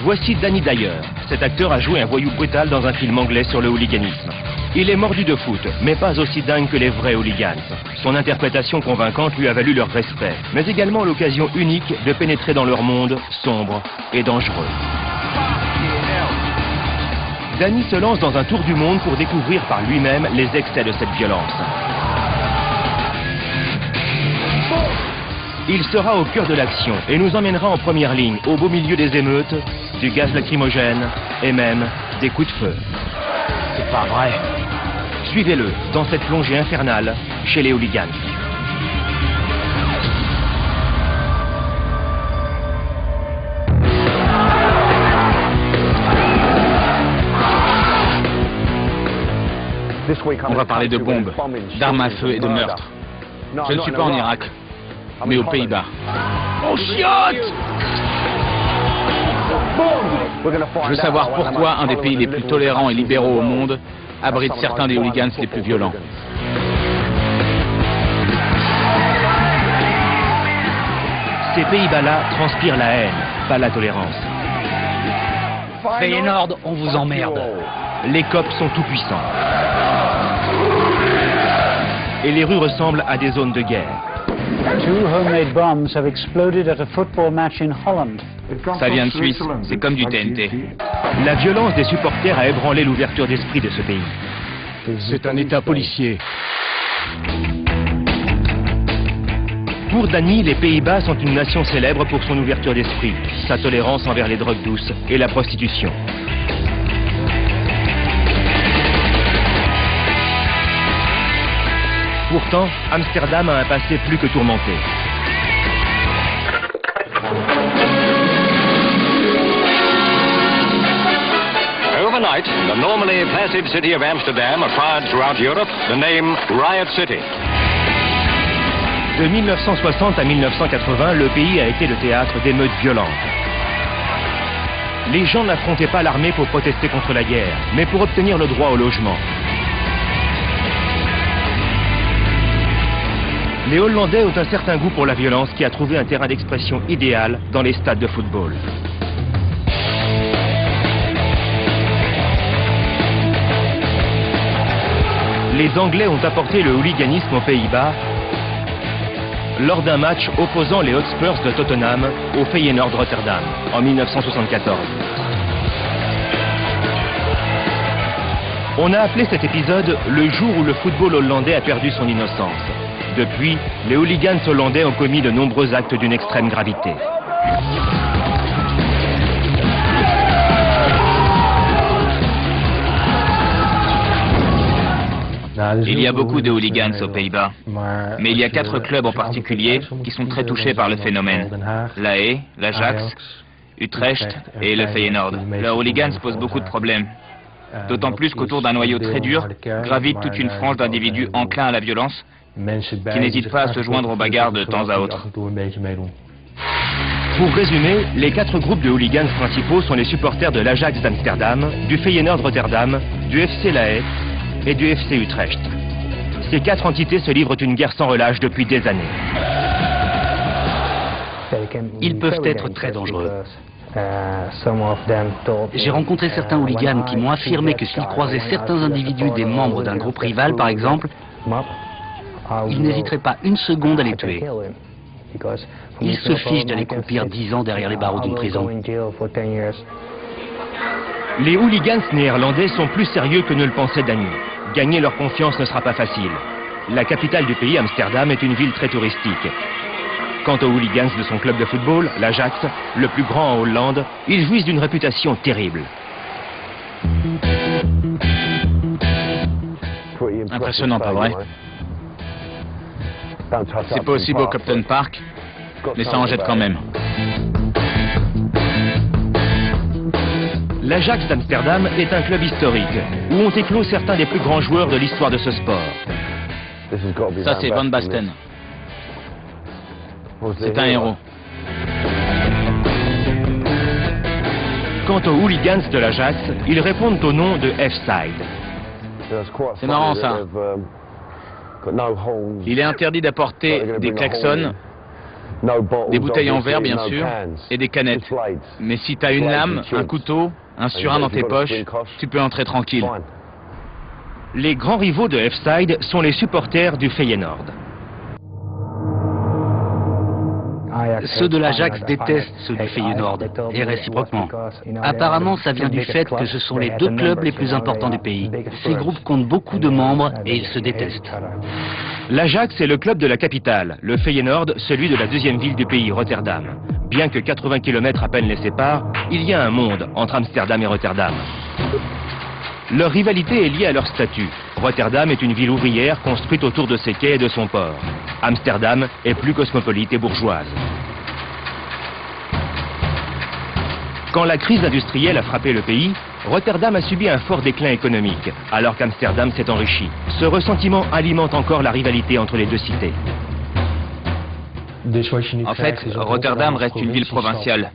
Voici Danny Dyer. Cet acteur a joué un voyou brutal dans un film anglais sur le hooliganisme. Il est mordu de foot, mais pas aussi dingue que les vrais hooligans. Son interprétation convaincante lui a valu leur respect, mais également l'occasion unique de pénétrer dans leur monde sombre et dangereux. Danny se lance dans un tour du monde pour découvrir par lui-même les excès de cette violence. Il sera au cœur de l'action et nous emmènera en première ligne, au beau milieu des émeutes, du gaz lacrymogène et même des coups de feu. C'est pas vrai. Suivez-le dans cette plongée infernale chez les hooligans. On va parler de bombes, d'armes à feu et de meurtres. Je ne suis pas en Irak, mais aux Pays-Bas. On chiotte! Je veux savoir pourquoi un des pays les plus tolérants et libéraux au monde abrite certains des hooligans les plus violents. Ces Pays-Bas-là transpirent la haine, pas la tolérance. Feyenoord, on vous emmerde. Les cops sont tout puissants. Et les rues ressemblent à des zones de guerre. Two homemade bombs have exploded at a football match in Holland. Ça vient de Suisse, c'est comme du TNT. La violence des supporters a ébranlé l'ouverture d'esprit de ce pays. C'est un état policier. Pour Danny, les Pays-Bas sont une nation célèbre pour son ouverture d'esprit, sa tolérance envers les drogues douces et la prostitution. Pourtant, Amsterdam a un passé plus que tourmenté. Overnight, the normally placid city of Amsterdam acquired throughout Europe the name Riot City. De 1960 à 1980, le pays a été le théâtre d'émeutes violentes. Les gens n'affrontaient pas l'armée pour protester contre la guerre, mais pour obtenir le droit au logement. Les Hollandais ont un certain goût pour la violence qui a trouvé un terrain d'expression idéal dans les stades de football. Les Anglais ont apporté le hooliganisme aux Pays-Bas lors d'un match opposant les Hotspurs de Tottenham au Feyenoord Rotterdam en 1974. On a appelé cet épisode le jour où le football hollandais a perdu son innocence. Depuis, les hooligans hollandais ont commis de nombreux actes d'une extrême gravité. Il y a beaucoup de hooligans aux Pays-Bas, mais il y a 4 clubs en particulier qui sont très touchés par le phénomène. La Haye, l'Ajax, Utrecht et le Feyenoord. Leurs hooligans posent beaucoup de problèmes. D'autant plus qu'autour d'un noyau très dur gravite toute une frange d'individus enclins à la violence qui n'hésitent pas à se joindre aux bagarres de temps à autre. Pour résumer, les 4 groupes de hooligans principaux sont les supporters de l'Ajax d'Amsterdam, du Feyenoord Rotterdam, du FC La Haye et du FC Utrecht. Ces 4 entités se livrent une guerre sans relâche depuis des années. Ils peuvent être très dangereux. J'ai rencontré certains hooligans qui m'ont affirmé que s'ils croisaient certains individus des membres d'un groupe rival, par exemple, ils n'hésiteraient pas une seconde à les tuer. Ils se fichent d'aller croupir 10 ans derrière les barreaux d'une prison. Les hooligans néerlandais sont plus sérieux que ne le pensait Danny. Gagner leur confiance ne sera pas facile. La capitale du pays, Amsterdam, est une ville très touristique. Quant aux hooligans de son club de football, l'Ajax, le plus grand en Hollande, ils jouissent d'une réputation terrible. Impressionnant, pas vrai? C'est pas aussi beau qu'Upton Park, mais ça en jette quand même. L'Ajax d'Amsterdam est un club historique, où ont éclos certains des plus grands joueurs de l'histoire de ce sport. Ça, c'est Van Basten. C'est un héros. Quant aux hooligans de l'Ajax, ils répondent au nom de F-Side. C'est marrant, ça. Il est interdit d'apporter des klaxons Des bouteilles en verre, bien sûr, et des canettes. Mais si t'as une lame, un couteau, un surin dans tes poches, tu peux entrer tranquille. Les grands rivaux de F-Side sont les supporters du Feyenoord. Ceux de l'Ajax détestent ceux du Feyenoord, et réciproquement. Apparemment, ça vient du fait que ce sont les deux clubs les plus importants du pays. Ces groupes comptent beaucoup de membres et ils se détestent. L'Ajax est le club de la capitale, le Feyenoord celui de la deuxième ville du pays, Rotterdam. Bien que 80 km à peine les séparent, il y a un monde entre Amsterdam et Rotterdam. Leur rivalité est liée à leur statut. Rotterdam est une ville ouvrière construite autour de ses quais et de son port. Amsterdam est plus cosmopolite et bourgeoise. Quand la crise industrielle a frappé le pays, Rotterdam a subi un fort déclin économique, alors qu'Amsterdam s'est enrichi. Ce ressentiment alimente encore la rivalité entre les deux cités. En fait, Rotterdam reste une ville provinciale.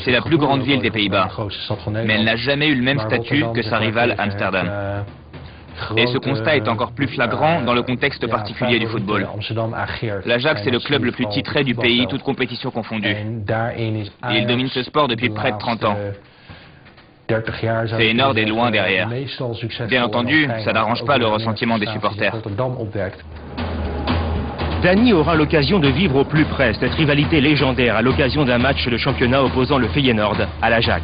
C'est la plus grande ville des Pays-Bas, mais elle n'a jamais eu le même statut que sa rivale Amsterdam. Et ce constat est encore plus flagrant dans le contexte particulier du football. L'Ajax est le club le plus titré du pays, toutes compétitions confondues. Et il domine ce sport depuis près de 30 ans. Feyenoord est loin derrière. Bien entendu, ça n'arrange pas le ressentiment des supporters. Danny aura l'occasion de vivre au plus près cette rivalité légendaire à l'occasion d'un match de championnat opposant le Feyenoord à l'Ajax.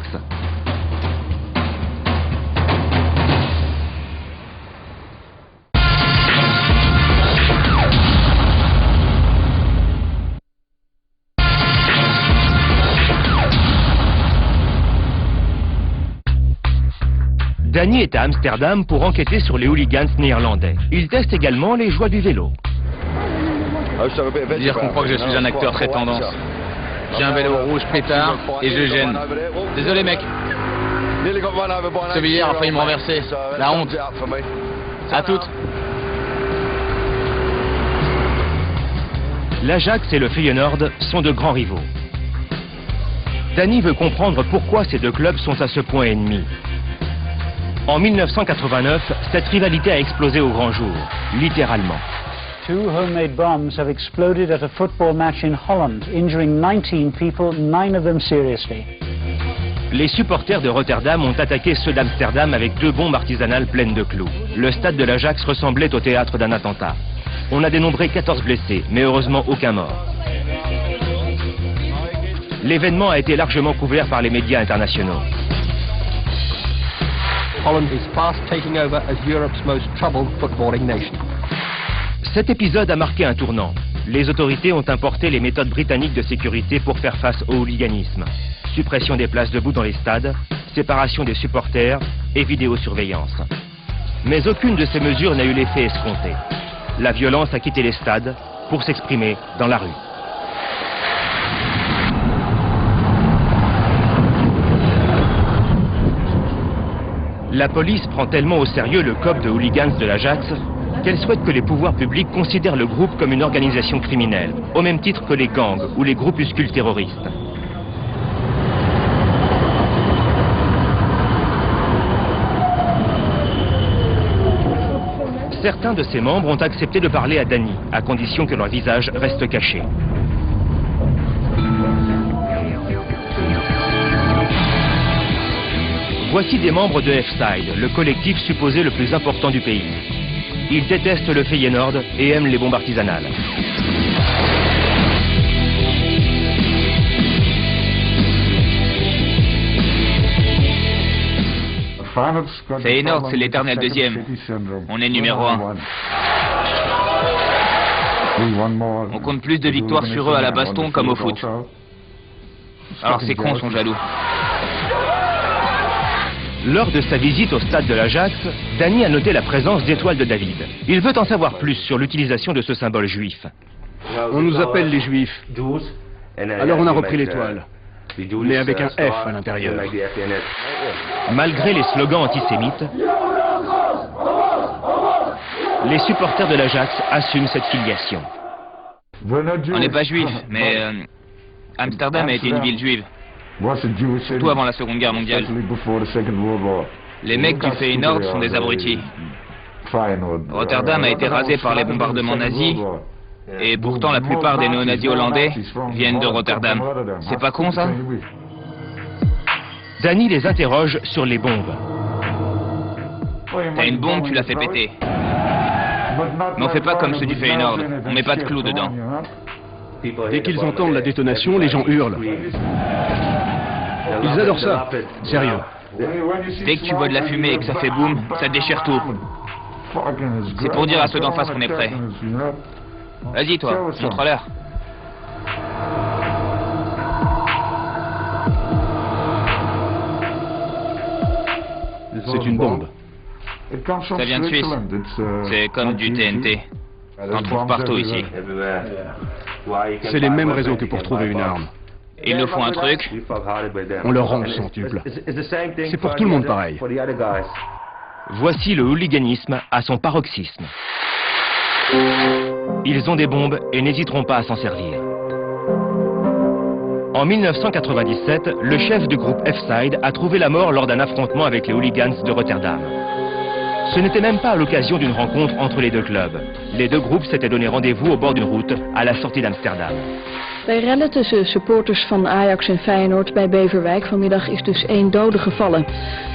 Danny est à Amsterdam pour enquêter sur les hooligans néerlandais. Il teste également les joies du vélo. Dire qu'on croit que je suis un acteur très tendance. J'ai un vélo rouge pétard et je gêne. Désolé mec. Ce billard a failli me renverser. La honte. À toutes. L'Ajax et le Feyenoord sont de grands rivaux. Danny veut comprendre pourquoi ces deux clubs sont à ce point ennemis. En 1989, cette rivalité a explosé au grand jour, littéralement. Two homemade bombs have exploded at a football match in Holland, injuring 19 people, 9 of them seriously. Les supporters de Rotterdam ont attaqué ceux d'Amsterdam avec 2 bombes artisanales pleines de clous. Le stade de l'Ajax ressemblait au théâtre d'un attentat. On a dénombré 14 blessés, mais heureusement aucun mort. L'événement a été largement couvert par les médias internationaux. Holland is fast taking over as Europe's most troubled footballing nation. Cet épisode a marqué un tournant. Les autorités ont importé les méthodes britanniques de sécurité pour faire face au hooliganisme. Suppression des places debout dans les stades, séparation des supporters et vidéosurveillance. Mais aucune de ces mesures n'a eu l'effet escompté. La violence a quitté les stades pour s'exprimer dans la rue. La police prend tellement au sérieux le COP de hooligans de l'Ajax qu'elle souhaite que les pouvoirs publics considèrent le groupe comme une organisation criminelle, au même titre que les gangs ou les groupuscules terroristes. Certains de ses membres ont accepté de parler à Danny, à condition que leur visage reste caché. Voici des membres de F-Side, le collectif supposé le plus important du pays. Ils détestent le Feyenoord et aiment les bombes artisanales. Feyenoord, c'est l'éternel deuxième. On est numéro 1. On compte plus de victoires sur eux à la baston comme au foot. Alors ces cons sont jaloux. Lors de sa visite au stade de l'Ajax, Danny a noté la présence d'étoiles de David. Il veut en savoir plus sur l'utilisation de ce symbole juif. On nous appelle les Juifs. Alors on a repris l'étoile, mais avec un F à l'intérieur. Malgré les slogans antisémites, les supporters de l'Ajax assument cette filiation. On n'est pas juifs, mais Amsterdam a été une ville juive. Surtout avant la Seconde Guerre mondiale. Les mecs du Feyenoord sont des abrutis. Rotterdam a été rasé par les bombardements nazis, Et pourtant, la plupart des néo-nazis hollandais viennent de Rotterdam. C'est pas con, ça? Danny les interroge sur les bombes. T'as une bombe, tu l'as fait péter. Mais on fait pas comme ceux du Feyenoord, on met pas de clous dedans. Dès qu'ils entendent la détonation, les gens hurlent. Ils adorent ça. Sérieux. Dès que tu vois de la fumée et que ça fait boum, ça déchire tout. C'est pour dire à ceux d'en face qu'on est prêts. Vas-y toi, montre-leur. C'est une bombe. Ça vient de Suisse. C'est comme du TNT. T'en trouves partout ici. C'est les mêmes raisons que pour trouver une arme. Ils nous font un truc. On leur rend le centuple. C'est pour tout le monde pareil. Voici le hooliganisme à son paroxysme. Ils ont des bombes et n'hésiteront pas à s'en servir. En 1997, le chef du groupe F-Side a trouvé la mort lors d'un affrontement avec les hooligans de Rotterdam. Ce n'était même pas à l'occasion d'une rencontre entre les deux clubs. Les deux groupes s'étaient donné rendez-vous au bord d'une route à la sortie d'Amsterdam. Bij rellen tussen supporters van Ajax en Feyenoord bij Beverwijk vanmiddag is dus 1 dode gevallen.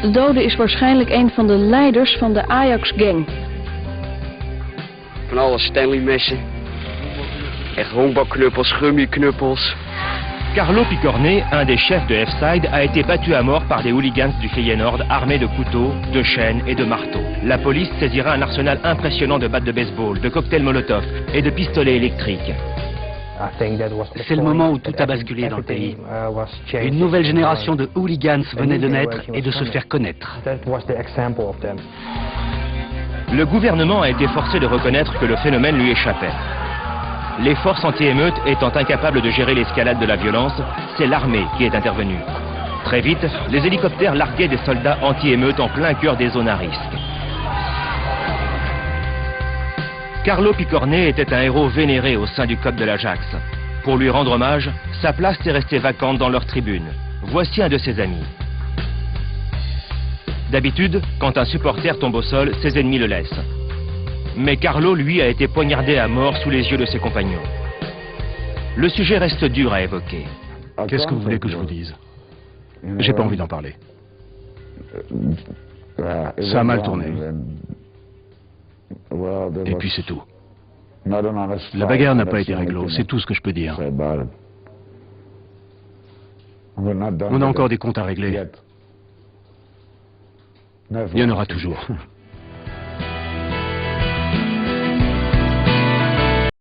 De dode is waarschijnlijk een van de leiders van de Ajax-gang. Van alle Stanley-messen. Echt honkbalknuppels, gummiknuppels. Carlo Picornet, un des chefs de F-Side, a été battu à mort par des hooligans du Feyenoord armés de couteaux, de chaînes et de marteaux. La police saisira un arsenal impressionnant de battes de baseball, de cocktails Molotov et de pistolets électriques. C'est le moment où tout a basculé dans le pays. Une nouvelle génération de hooligans venait de naître et de se faire connaître. Le gouvernement a été forcé de reconnaître que le phénomène lui échappait. Les forces anti-émeutes étant incapables de gérer l'escalade de la violence, c'est l'armée qui est intervenue. Très vite, les hélicoptères larguaient des soldats anti-émeutes en plein cœur des zones à risque. Carlo Picornet était un héros vénéré au sein du club de l'Ajax. Pour lui rendre hommage, sa place est restée vacante dans leur tribune. Voici un de ses amis. D'habitude, quand un supporter tombe au sol, ses ennemis le laissent. Mais Carlo, lui, a été poignardé à mort sous les yeux de ses compagnons. Le sujet reste dur à évoquer. Qu'est-ce que vous voulez que je vous dise? J'ai pas envie d'en parler. Ça a mal tourné. Et puis c'est tout. La bagarre n'a pas été réglo, c'est tout ce que je peux dire. On a encore des comptes à régler. Il y en aura toujours.